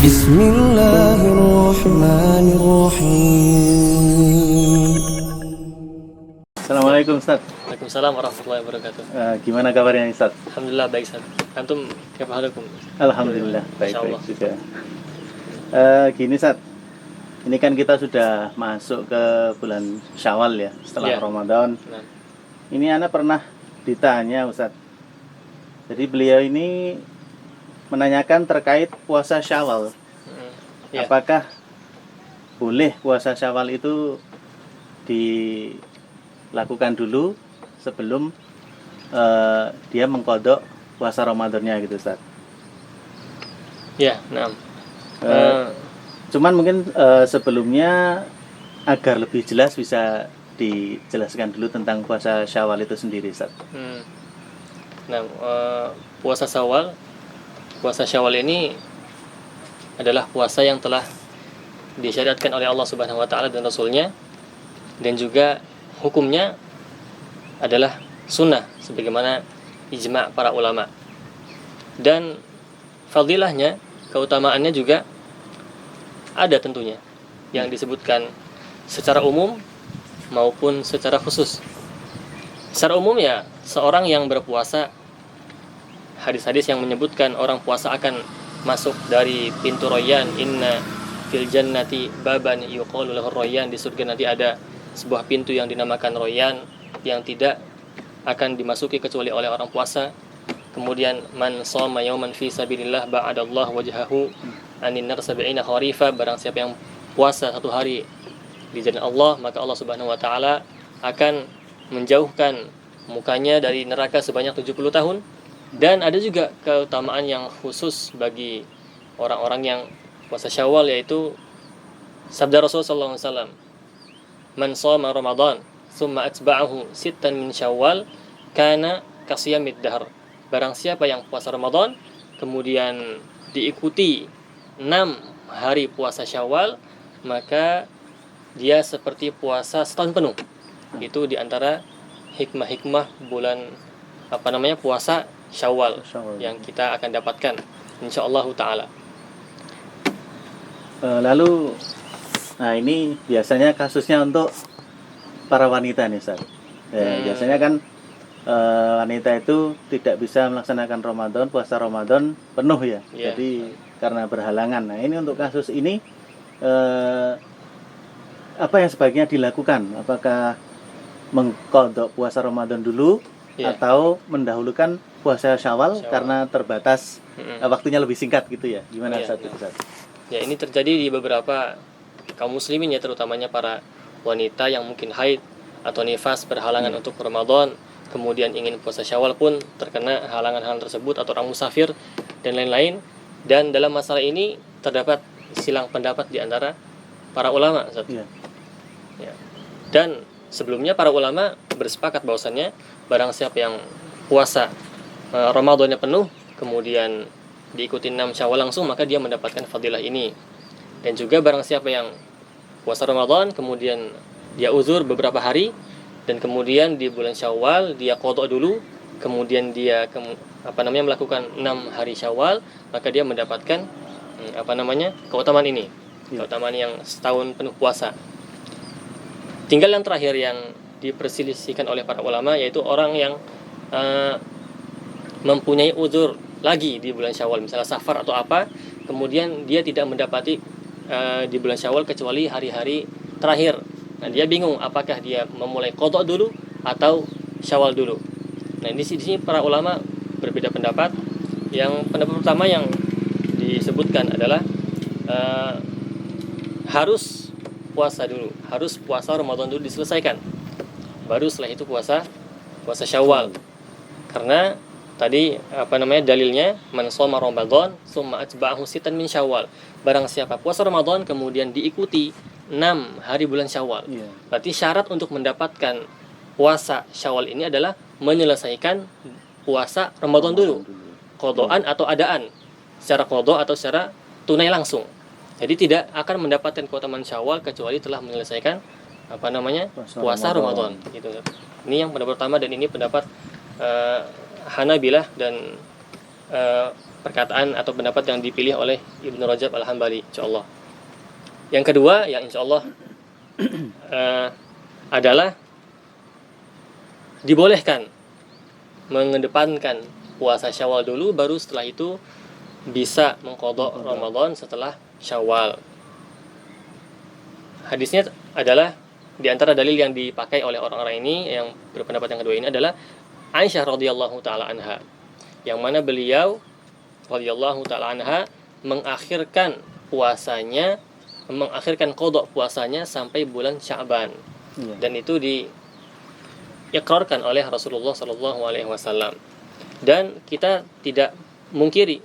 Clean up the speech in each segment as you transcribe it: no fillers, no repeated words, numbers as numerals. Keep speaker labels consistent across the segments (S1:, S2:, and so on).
S1: Bismillahirrahmanirrahim.
S2: Assalamualaikum Ustaz.
S3: Waalaikumsalam warahmatullahi wabarakatuh.
S2: Gimana kabarnya Ustaz?
S3: Alhamdulillah baik Ustaz. Antum kaifa
S2: Alhamdulillah baik-baik juga. Gini Ustaz, ini kan kita sudah masuk ke bulan Syawal ya, setelah
S3: Ya.
S2: Ramadan.
S3: Nah,
S2: Ini Ana pernah ditanya Ustaz. Jadi beliau ini menanyakan terkait puasa Syawal.
S3: ya.
S2: Apakah boleh puasa Syawal itu dilakukan dulu sebelum dia mengkodok puasa Ramadannya gitu Ustaz?
S3: Ya, nah.
S2: Cuman mungkin sebelumnya agar lebih jelas bisa dijelaskan dulu tentang puasa Syawal itu sendiri Ustaz.
S3: Nah, puasa Syawal ini adalah puasa yang telah disyariatkan oleh Allah Subhanahu wa taala dan Rasulnya, dan juga hukumnya adalah sunnah sebagaimana ijma' para ulama. Dan fadilahnya, keutamaannya juga ada tentunya yang disebutkan secara umum maupun secara khusus. Secara umum ya, seorang yang berpuasa, hadis-hadis yang menyebutkan orang puasa akan masuk dari pintu Rayyan, inna fil jannati baban yuqalu lahu Rayyan, di surga nanti ada sebuah pintu yang dinamakan Rayyan yang tidak akan dimasuki kecuali oleh orang puasa. Kemudian man shoma yauman fi sabilillah ba'adallahu wajhahu anin nar 70 kharifa, barang siapa yang puasa satu hari di jalan Allah, maka Allah Subhanahu wa taala akan menjauhkan mukanya dari neraka sebanyak 70 tahun. Dan ada juga keutamaan yang khusus bagi orang-orang yang puasa Syawal, yaitu sabda Rasulullah SAW, man shoma Ramadan thumma atba'ahu sittan min Syawal kana kasiyamid dahr. Barang siapa yang puasa Ramadan kemudian diikuti 6 hari puasa Syawal, maka dia seperti puasa setahun penuh. Itu diantara hikmah-hikmah bulan puasa Syawal yang kita akan dapatkan insyaallah taala.
S2: Lalu, nah ini biasanya kasusnya untuk para wanita nih Ustaz. Biasanya kan wanita itu tidak bisa melaksanakan Ramadan, puasa Ramadan penuh ya.
S3: Yeah.
S2: Jadi karena berhalangan. Nah ini untuk kasus ini apa yang sebaiknya dilakukan? Apakah mengkodok puasa Ramadan dulu, atau mendahulukan puasa Syawal karena terbatas waktunya lebih singkat gitu ya? Gimana Ustaz?
S3: Ya, ini terjadi di beberapa kaum muslimin ya, terutamanya para wanita yang mungkin haid atau nifas berhalangan untuk Ramadan, kemudian ingin puasa Syawal pun terkena halangan-halangan tersebut, atau orang musafir dan lain-lain. Dan dalam masalah ini terdapat silang pendapat di antara para ulama. Ya. Dan sebelumnya para ulama bersepakat bahwasannya barang siapa yang puasa Ramadannya penuh kemudian diikuti 6 Syawal langsung, maka dia mendapatkan fadilah ini. Dan juga barang siapa yang puasa Ramadan kemudian dia uzur beberapa hari dan kemudian di bulan Syawal dia qadha dulu, kemudian dia melakukan 6 hari Syawal, maka dia mendapatkan keutamaan ini. Keutamaan yang setahun penuh puasa. Tinggal yang terakhir yang diperselisihkan oleh para ulama, yaitu orang yang mempunyai uzur lagi di bulan Syawal, misalnya safar atau apa, kemudian dia tidak mendapati di bulan Syawal kecuali hari-hari terakhir. Nah, dia bingung apakah dia memulai qadha dulu atau Syawal dulu. Nah, di sini para ulama berbeda pendapat. Yang pendapat pertama yang disebutkan adalah harus puasa dulu, harus puasa Ramadan dulu diselesaikan, baru setelah itu puasa Syawal. Karena tadi dalilnya man shoma Ramadan tsumma atba'ahu sittan min Syawal. Barang siapa puasa Ramadan kemudian diikuti 6 hari bulan Syawal. Berarti syarat untuk mendapatkan puasa Syawal ini adalah menyelesaikan puasa Ramadan dulu. Qadhaan atau adaan. Secara qadha atau secara tunai langsung. Jadi tidak akan mendapatkan keutamaan Syawal kecuali telah menyelesaikan puasa Ramadan. Gitu. Ini yang pendapat pertama, dan ini pendapat Hanabilah dan perkataan atau pendapat yang dipilih oleh Ibnu Rajab Al-Hambali, insyaallah. Yang kedua yang insyaallah adalah dibolehkan mengedepankan puasa Syawal dulu, baru setelah itu bisa mengqadha Ramadan setelah Syawal. Hadisnya adalah di antara dalil yang dipakai oleh orang-orang ini yang berpendapat yang kedua ini adalah Aisyah radhiyallahu taala anha, yang mana beliau radhiyallahu taala anha mengakhirkan qadha puasanya sampai bulan Sya'ban.
S2: Iya.
S3: Dan itu diikrarkan oleh Rasulullah sallallahu alaihi wasallam. Dan kita tidak mungkiri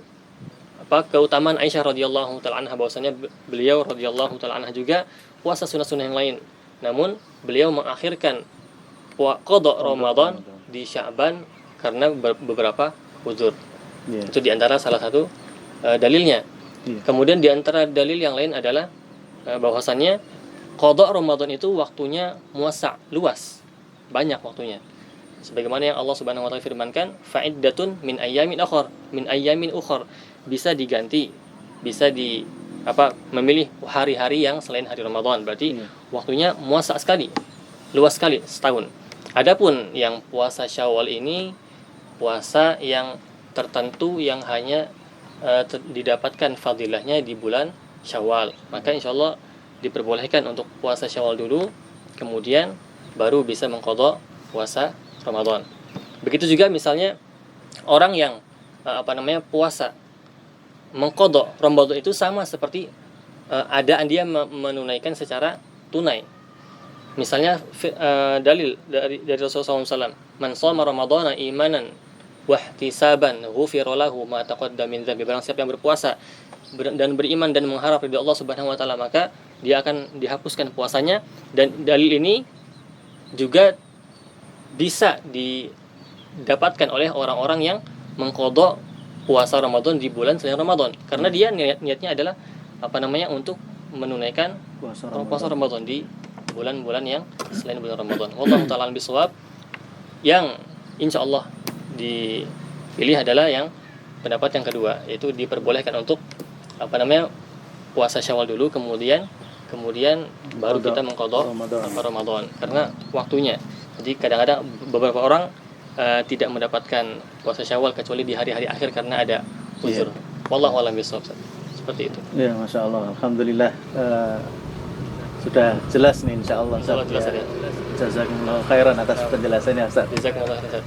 S3: keutamaan Aisyah radhiyallahu taala anha, bahwasanya beliau radhiyallahu taala anha juga puasa sunah-sunah yang lain. Namun beliau mengakhirkan qadha Ramadan di Sya'ban karena beberapa uzur.
S2: Iya.
S3: Itu diantara salah satu dalilnya.
S2: Iya.
S3: Kemudian diantara dalil yang lain adalah bahwasannya qadha Ramadan itu waktunya muasa', luas, banyak waktunya. Sebagaimana yang Allah Subhanahu wa taala firmankan, fa'iddatun min ayyamin ukhar, bisa diganti, bisa memilih hari-hari yang selain hari Ramadan. Berarti waktunya muasa' sekali, luas sekali, setahun. Adapun yang puasa Syawal ini puasa yang tertentu yang hanya didapatkan fadilahnya di bulan Syawal. Maka insyaallah diperbolehkan untuk puasa Syawal dulu, kemudian baru bisa mengqadha puasa Ramadan. Begitu juga misalnya orang yang puasa mengqadha Ramadan itu sama seperti adaan dia menunaikan secara tunai. Misalnya dalil dari Rasulullah SAW, man shoma ramadhana imanan wa ihtisaban ghufira lahu ma taqaddama min dzambi. Barang siapa yang berpuasa dan beriman dan mengharap ridha Allah Subhanahu wa taala, maka dia akan dihapuskan puasanya. Dan dalil ini juga bisa didapatkan oleh orang-orang yang mengqadha puasa Ramadan di bulan selain Ramadan, karena dia niatnya adalah untuk menunaikan puasa Ramadan di bulan-bulan yang selain bulan Ramadan. Wallahu ta'ala bisawab. Yang insyaallah dipilih adalah yang pendapat yang kedua, yaitu diperbolehkan untuk puasa Syawal dulu, kemudian baru kita mengqadha Ramadan karena waktunya. Jadi kadang-kadang beberapa orang tidak mendapatkan puasa Syawal kecuali di hari-hari akhir karena ada uzur. Wallahu a'lam bishawab. Seperti itu.
S2: Ya, Masya Allah, Alhamdulillah, sudah jelas nih insyaallah.
S3: Insyaallah jelas ya.
S2: Jazakumullah khairan atas penjelasannya, Ustaz.
S3: Jazakumullah khairan.